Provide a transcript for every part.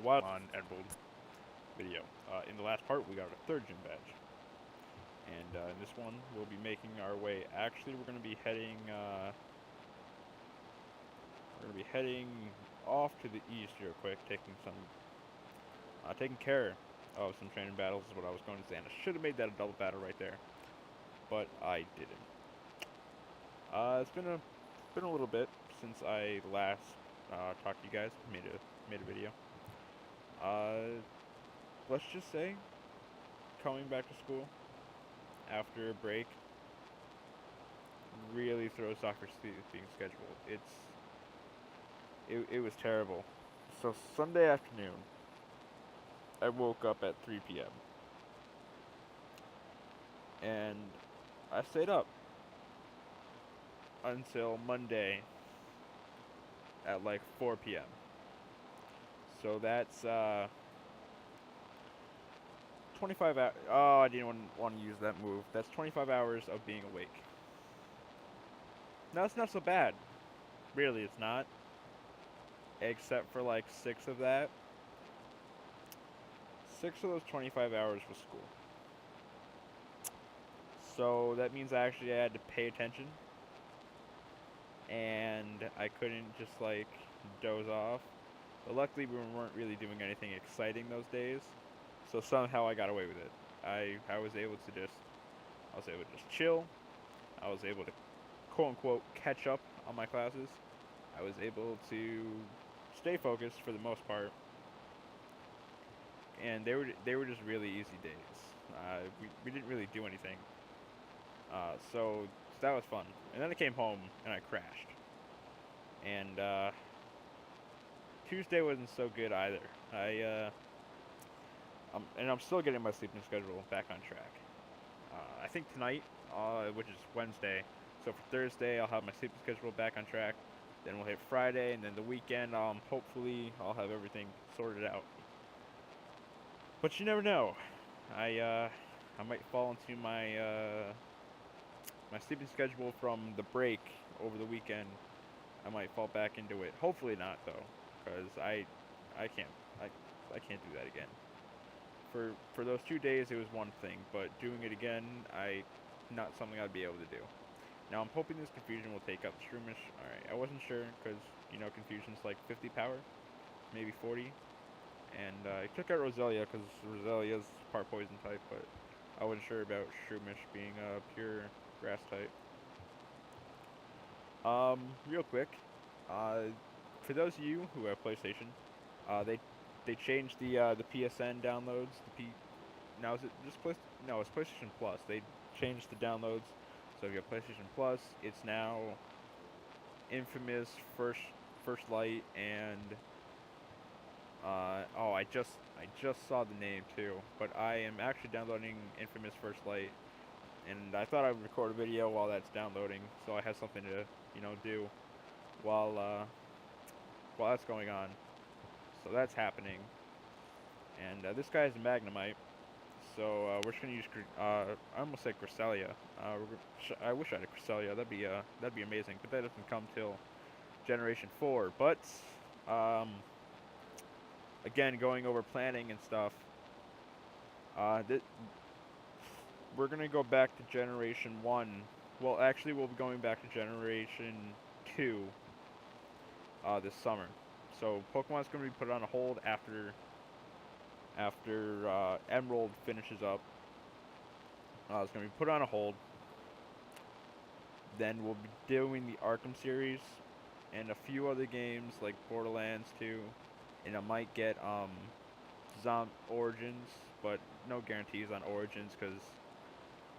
while on Emerald video. In the last part, we got a third gym badge, and in this one, we'll be making our way. Actually, we're gonna be heading. We're gonna be heading off to the east real quick, taking care of some training battles is what I was going to say, and I should have made that a double battle right there, but I didn't. It's been a little bit since I last talked to you guys, made a video. Uh, let's just say coming back to school after a break really throws off your sleeping schedule. It was terrible. So Sunday afternoon, I woke up at 3 p.m. and I stayed up until Monday at like 4 p.m. So that's 25 hours. Oh, I didn't want to use that move. That's 25 hours of being awake. No, it's not so bad. Really, it's not. Except for like 6 of that. 6 of those 25 hours was school. So that means I actually had to pay attention. And I couldn't just like doze off. But luckily we weren't really doing anything exciting those days. So somehow I got away with it. I was able to just chill. I was able to quote unquote catch up on my classes. I was able to stay focused for the most part, and they were just really easy days. We didn't really do anything, so that was fun. And then I came home and I crashed, and Tuesday wasn't so good either. I'm still getting my sleeping schedule back on track. I think tonight, which is Wednesday, so for Thursday I'll have my sleeping schedule back on track. Then we'll hit Friday, and then the weekend, hopefully I'll have everything sorted out. But you never know. I might fall into my sleeping schedule from the break over the weekend. I might fall back into it. Hopefully not though, because I can't I can't do that again. For those 2 days it was one thing, but doing it again, not something I'd be able to do. Now I'm hoping this confusion will take out the Shroomish. Alright, I wasn't sure because, confusion's like 50 power, maybe 40. And I took out Roselia because Roselia's part poison type, but I wasn't sure about Shroomish being a pure grass type. Real quick, uh, for those of you who have PlayStation, they changed the PSN downloads. Now is it just No, it's PlayStation Plus. They changed the downloads. So if you have PlayStation Plus, it's now Infamous, First Light, and I just saw the name too. But I am actually downloading Infamous First Light, and I thought I would record a video while that's downloading, so I have something to do while while that's going on. So that's happening, and this guy is a Magnemite. So we're just gonna use. I almost said Cresselia. I wish I had a Cresselia. That'd be amazing. But that doesn't come till Generation 4. But um, again, going over planning and stuff. We're gonna go back to Generation 1. Well, actually, we'll be going back to Generation 2 this summer. So Pokemon's gonna be put on a hold after Emerald finishes up. It's going to be put on a hold. Then we'll be doing the Arkham series and a few other games like Borderlands 2. And I might get Origins, but no guarantees on Origins because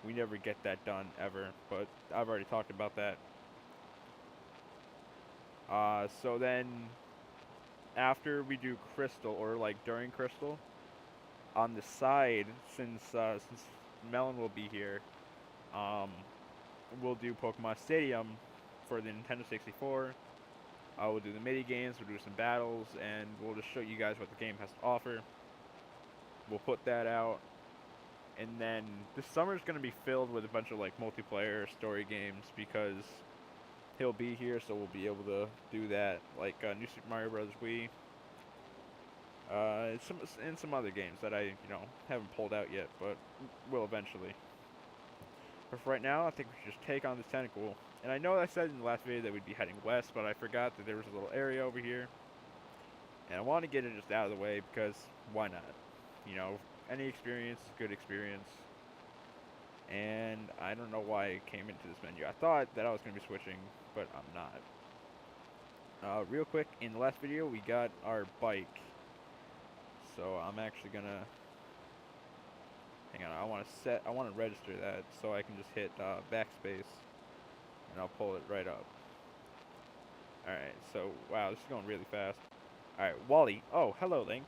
we never get that done ever. But I've already talked about that. So then after we do Crystal, or like during Crystal, on the side, since Melon will be here, um, we'll do Pokemon Stadium for the Nintendo 64. We'll do the mini games, we'll do some battles, and we'll just show you guys what the game has to offer. We'll put that out, and then this summer is going to be filled with a bunch of like multiplayer story games because he'll be here, so we'll be able to do that. Like New Super Mario Bros. Wii, some other games that I haven't pulled out yet, but will eventually. But for right now, I think we should just take on this tentacle. And I know I said in the last video that we'd be heading west, but I forgot that there was a little area over here. And I want to get it just out of the way because why not? You know, any experience is good experience. And I don't know why it came into this menu. I thought that I was going to be switching, but I'm not. Real quick, in the last video, we got our bike. So I'm actually going to... Hang on, I want to register that so I can just hit backspace. And I'll pull it right up. Alright, so, wow, this is going really fast. Alright, Wally. Oh, hello, Link.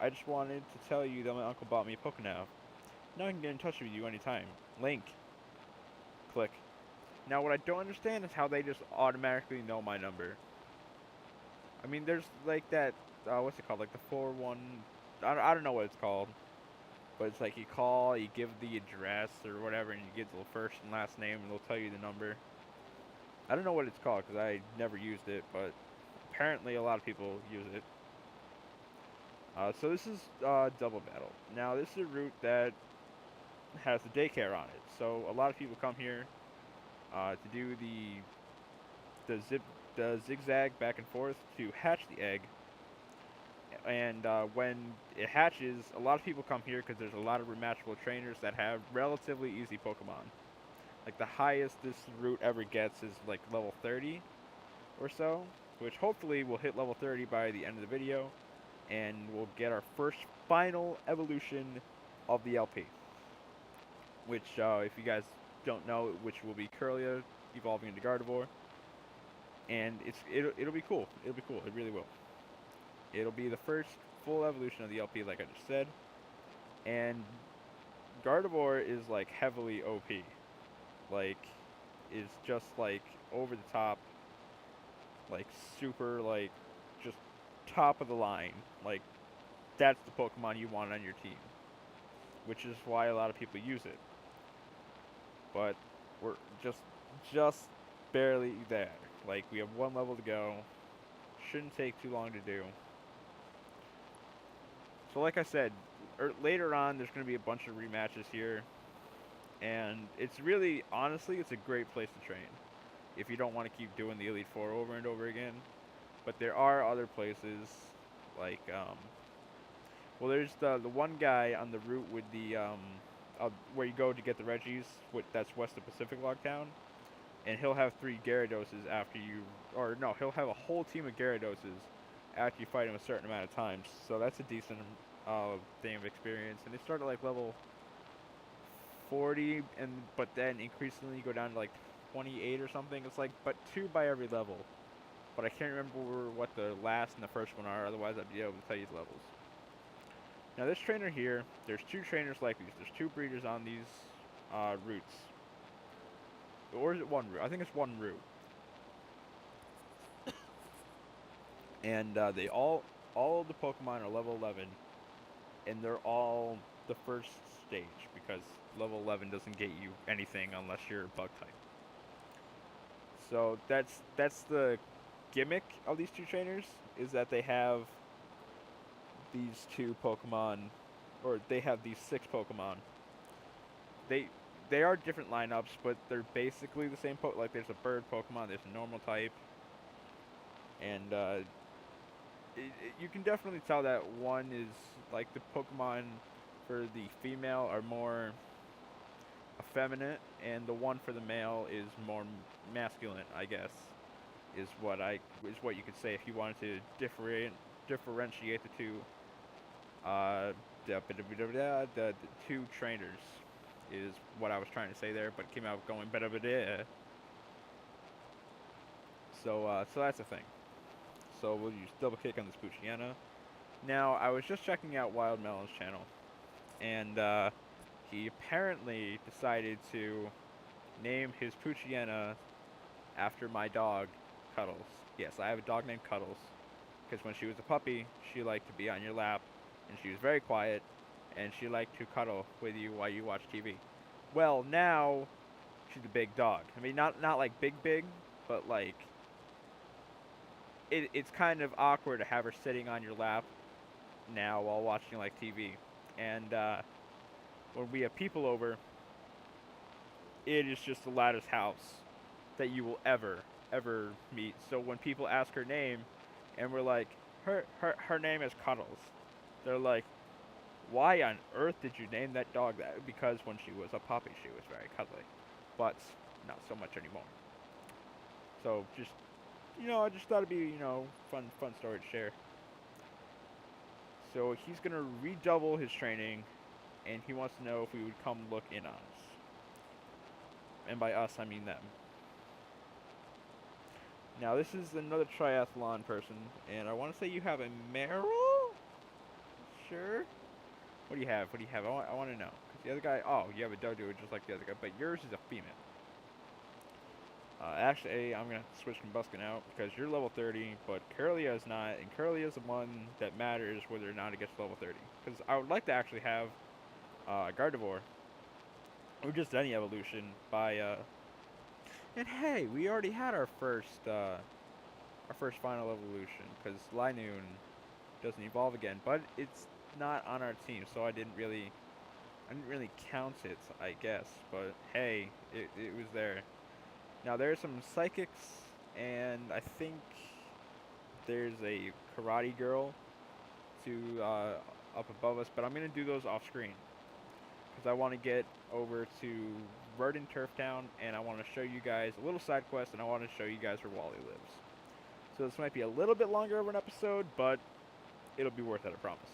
I just wanted to tell you that my uncle bought me a Pokénav. Now I can get in touch with you anytime. Link. Click. Now, what I don't understand is how they just automatically know my number. I mean, there's like that, what's it called? Like the 4-1, I don't know what it's called. But it's like you call, you give the address or whatever, and you get the first and last name, and they'll tell you the number. I don't know what it's called because I never used it, but apparently a lot of people use it. So this is Double Battle. Now this is a route that has the daycare on it. So a lot of people come here to do the zigzag back and forth to hatch the egg. And when it hatches, a lot of people come here because there's a lot of rematchable trainers that have relatively easy Pokemon. Like the highest this route ever gets is like level 30 or so, which hopefully will hit level 30 by the end of the video, and we'll get our first final evolution of the LP. Which, if you guys don't know, which will be Kirlia evolving into Gardevoir, and it'll be cool. It'll be cool. It really will. It'll be the first full evolution of the LP, like I just said, and Gardevoir is like heavily OP. Like, is just like over the top, like super, like just top of the line. Like, that's the Pokemon you want on your team, which is why a lot of people use it. But we're just barely there. Like, we have one level to go. Shouldn't take too long to do. So like I said, later on there's going to be a bunch of rematches here. And it's really, honestly, it's a great place to train. If you don't want to keep doing the Elite Four over and over again. But there are other places, like, well, there's the one guy on the route with the, where you go to get the Reggies, that's west of Pacific Log Town. And he'll have 3 Gyarados after you, or no, he'll have a whole team of Gyarados after you fight him a certain amount of times. So that's a decent thing of experience. And they start at like level 40, but then increasingly you go down to like 28 or something. It's like, but 2 by every level. But I can't remember what the last and the first one are, otherwise I'd be able to tell you the levels. Now this trainer here, there's 2 trainers like these. There's 2 breeders on these routes. Or is it 1 route? I think it's 1 route. And they all of the Pokemon are level 11. And they're all the first stage, because level 11 doesn't get you anything unless you're bug type. So that's the gimmick of these 2 trainers, is that they have these 2 Pokemon, or they have these 6 Pokemon. They are different lineups, but they're basically the same. Like there's a bird Pokemon, there's a normal type, and you can definitely tell that one is like the Pokemon for the female are more effeminate, and the one for the male is more masculine, I guess, is what you could say if you wanted to differentiate the 2. The 2 trainers is what I was trying to say there, but it came out going better. So that's the thing. So we'll use double kick on this Poochyena. Now I was just checking out Wild Melon's channel, and he apparently decided to name his Poochyena after my dog, Cuddles. Yes, I have a dog named Cuddles, because when she was a puppy, she liked to be on your lap, and she was very quiet, and she liked to cuddle with you while you watch TV. Well, now she's a big dog. I mean, not like big, but like it's kind of awkward to have her sitting on your lap now while watching like TV, and when we have people over, it is just the loudest house that you will ever meet. So when people ask her name, and we're like, her name is Cuddles, they're like, why on earth did you name that dog that? Because when she was a puppy, she was very cuddly, but not so much anymore. So just, I just thought it'd be, fun story to share. So he's gonna redouble his training, and he wants to know if we would come look in on us. And by us, I mean them. Now this is another triathlon person, and I want to say you have a Meryl? Sure? What do you have? What do you have? I want to know. Because the other guy, oh, you have a Dodo just like the other guy, but yours is a female. Actually, I'm going to switch Combuskin out because you're level 30, but Curlia is not, and Curlia is the one that matters whether or not it gets level 30. Because I would like to actually have Gardevoir, or just any evolution by, and hey, we already had our first final evolution, because Linoon doesn't evolve again, but it's not on our team, so I didn't really count it, I guess, but hey, it was there. Now there's some psychics, and I think there's a karate girl to up above us, but I'm gonna do those off screen because I want to get over to Verdant Turf Town, and I want to show you guys a little side quest, and I want to show you guys where Wally lives. So this might be a little bit longer of an episode, but it'll be worth it, I promise.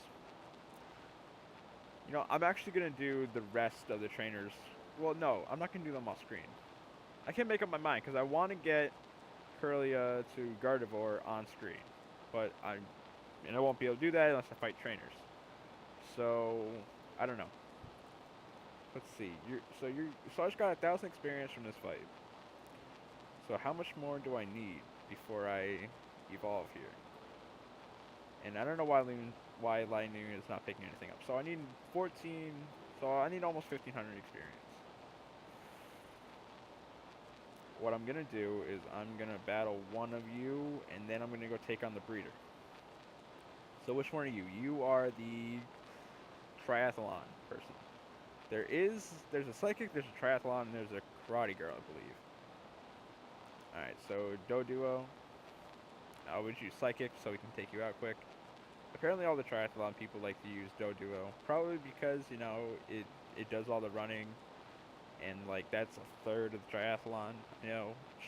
I'm actually gonna do the rest of the trainers. Well, no, I'm not gonna do them off screen. I can't make up my mind because I want to get Curlia to Gardevoir on screen, but I won't be able to do that unless I fight trainers. So I don't know. Let's see. So I just got 1,000 experience from this fight. So how much more do I need before I evolve here? And I don't know why Linoon is not picking anything up. So I need 14. So I need almost 1,500 experience. What I'm gonna do is I'm gonna battle one of you, and then I'm gonna go take on the breeder. So which one are you? You are the triathlon person. There's a psychic, there's a triathlon, and there's a karate girl, I believe. Alright, so Doduo. I would use psychic so we can take you out quick. Apparently all the triathlon people like to use Doduo. Probably because, it does all the running. And, like, that's a third of the triathlon.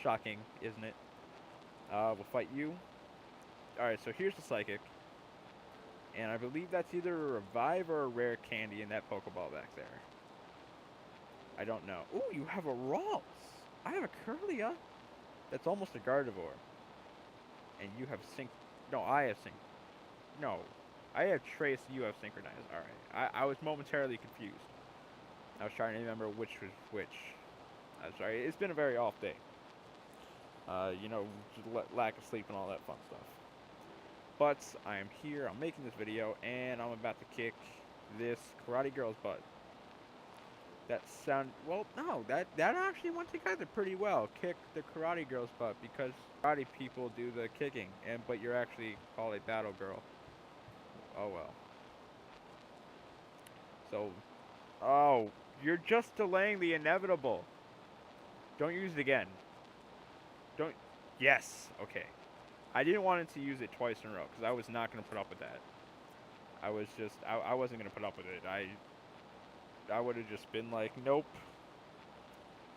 Shocking, isn't it? We'll fight you. Alright, so here's the Psychic. And I believe that's either a Revive or a Rare Candy in that Pokeball back there. I don't know. Ooh, you have a Ralts! I have a Curlia. That's almost a Gardevoir. And you have No, I have No. I have Trace, you have Synchronized. Alright. I was momentarily confused. I was trying to remember which was which. I'm sorry, it's been a very off day. Lack of sleep and all that fun stuff. But I am here, I'm making this video, and I'm about to kick this karate girl's butt. That actually went together pretty well. Kick the karate girl's butt, because karate people do the kicking, but you're actually called a battle girl. Oh well. So, oh, you're just delaying the inevitable. Don't use it again. Yes, okay. I didn't want to use it twice in a row, because I was not going to put up with that. I wasn't going to put up with it. I would have just been like, nope.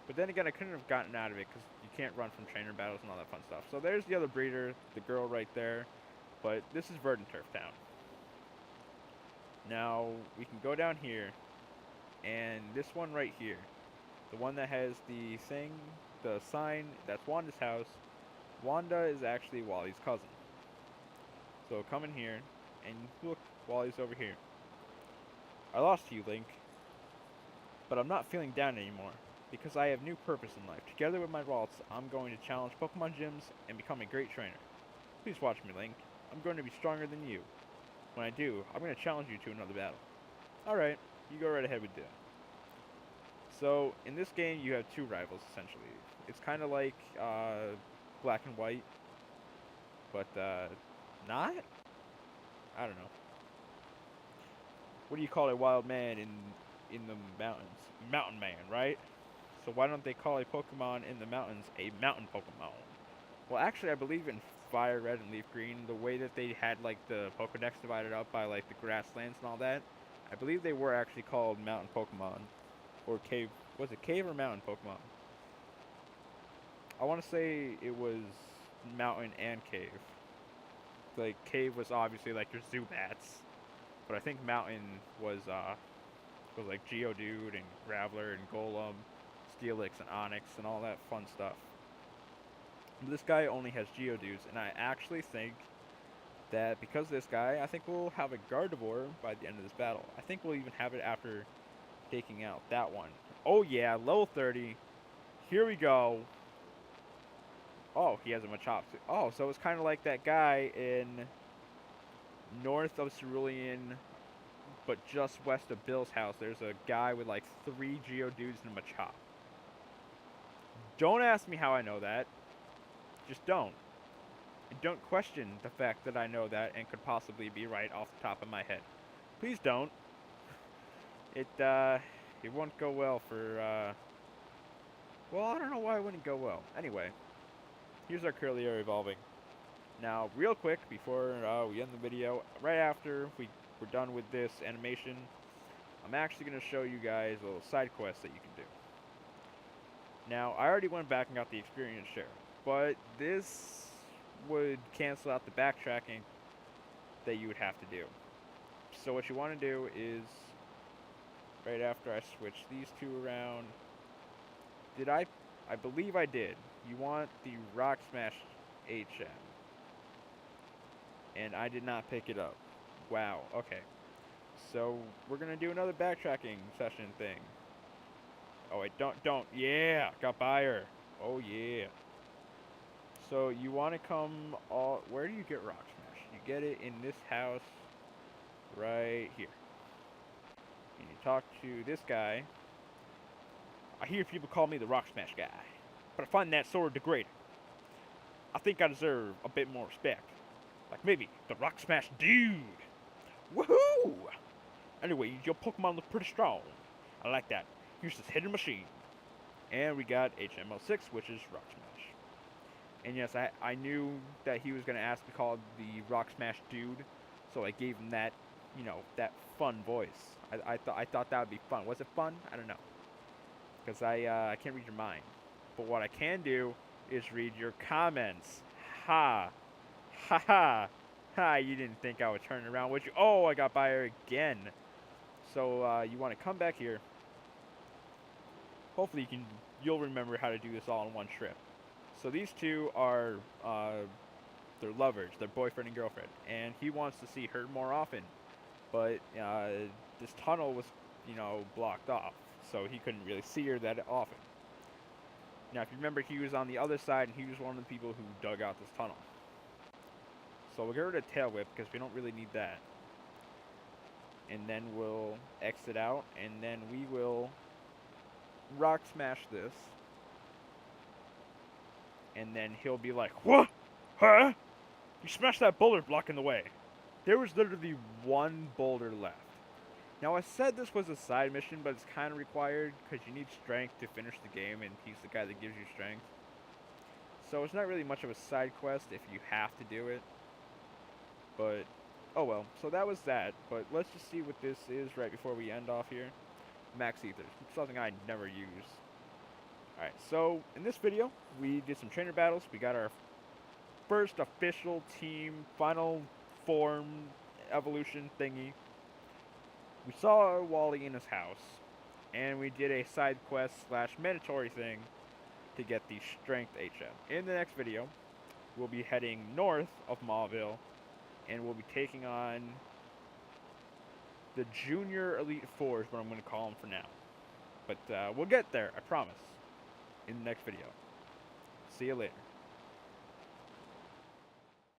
But then again, I couldn't have gotten out of it, because you can't run from trainer battles and all that fun stuff. So there's the other breeder, the girl right there. But this is Verdant Turf Town. Now, we can go down here, and this one right here, the one that has the thing, the sign, that's Wanda's house. Wanda is actually Wally's cousin. So come in here, and look, Wally's over here. I lost you, Link, but I'm not feeling down anymore, because I have new purpose in life. Together with my Ralts, I'm going to challenge Pokemon gyms and become a great trainer. Please watch me, Link. I'm going to be stronger than you. When I do, I'm going to challenge you to another battle. Alright, you go right ahead with that. So, in this game, you have two rivals, essentially. It's kind of like Black and White, but not? I don't know. what do you call a wild man in the mountains? Mountain man, right? So why don't they call a Pokemon in the mountains a mountain Pokemon? Well, actually, I believe in Fire Red and Leaf Green, the way that they had like the Pokedex divided up by like the grasslands and all that, I believe they were actually called mountain Pokemon or cave. Was it cave or mountain Pokemon? I want to say it was mountain and cave. Like cave was obviously like your Zubats, but I think mountain was like Geodude and Graveler and Golem, Steelix and Onyx and all that fun stuff. But this guy only has Geodudes, and I actually think that because of this guy, I think we'll have a Gardevoir by the end of this battle. I think we'll even have it after taking out that one. Oh yeah, level 30. Here we go. Oh, he has a Machop. Oh, so it's kind of like that guy in north of Cerulean, but just west of Bill's house. There's a guy with like 3 Geodudes and a Machop. Don't ask me how I know that. Just don't. And don't question the fact that I know that and could possibly be right off the top of my head. Please don't. It won't go well for, well, I don't know why it wouldn't go well. Anyway, here's our Kirlia evolving. Now, real quick, before we end the video, right after we're done with this animation, I'm actually going to show you guys a little side quest that you can do. Now, I already went back and got the experience share, but this would cancel out the backtracking that you would have to do. So what you want to do is, right after I switch these two around, I believe I did. You want the Rock Smash HM. And I did not pick it up. Wow, okay. So, we're gonna do another backtracking session thing. Oh wait, don't, yeah, got by her. Oh yeah. So, you wanna come where do you get Rock Smash? You get it in this house, right here. And you talk to this guy. I hear people call me the Rock Smash guy, but I find that sort of degrading. I think I deserve a bit more respect. Like maybe the Rock Smash dude. Woohoo! Anyway, your Pokemon look pretty strong. I like that. Here's this hidden machine. And we got HML6, which is Rock Smash. And yes, I knew that he was going to ask me called the Rock Smash dude, so I gave him that, you know, that fun voice. I thought that would be fun. Was it fun? I don't know. Because I can't read your mind. But what I can do is read your comments. Ha! Ha ha! Ha! You didn't think I would turn around, would you? Oh, I got by her again. So you want to come back here. Hopefully you'll remember how to do this all in one trip. So these two are they're lovers, they're boyfriend and girlfriend, and he wants to see her more often. But this tunnel was, you know, blocked off, so he couldn't really see her that often. Now, if you remember, he was on the other side, and he was one of the people who dug out this tunnel. So we'll get rid of Tail Whip, because we don't really need that. And then we'll exit out, and then we will Rock Smash this. And then he'll be like, "What? Huh? You smashed that boulder blocking the way." There was literally one boulder left. Now, I said this was a side mission, but it's kind of required, because you need strength to finish the game, and he's the guy that gives you strength. So it's not really much of a side quest if you have to do it. But, oh well. So that was that. But let's just see what this is right before we end off here. Max Ethers. Something I never use. Alright, so in this video, we did some trainer battles. We got our first official team final form evolution thingy. We saw Wally in his house, and we did a side quest / mandatory thing to get the Strength HM. In the next video, we'll be heading north of Mauville, and we'll be taking on the Junior Elite Four is what I'm going to call them for now. But we'll get there, I promise, in the next video. See you later.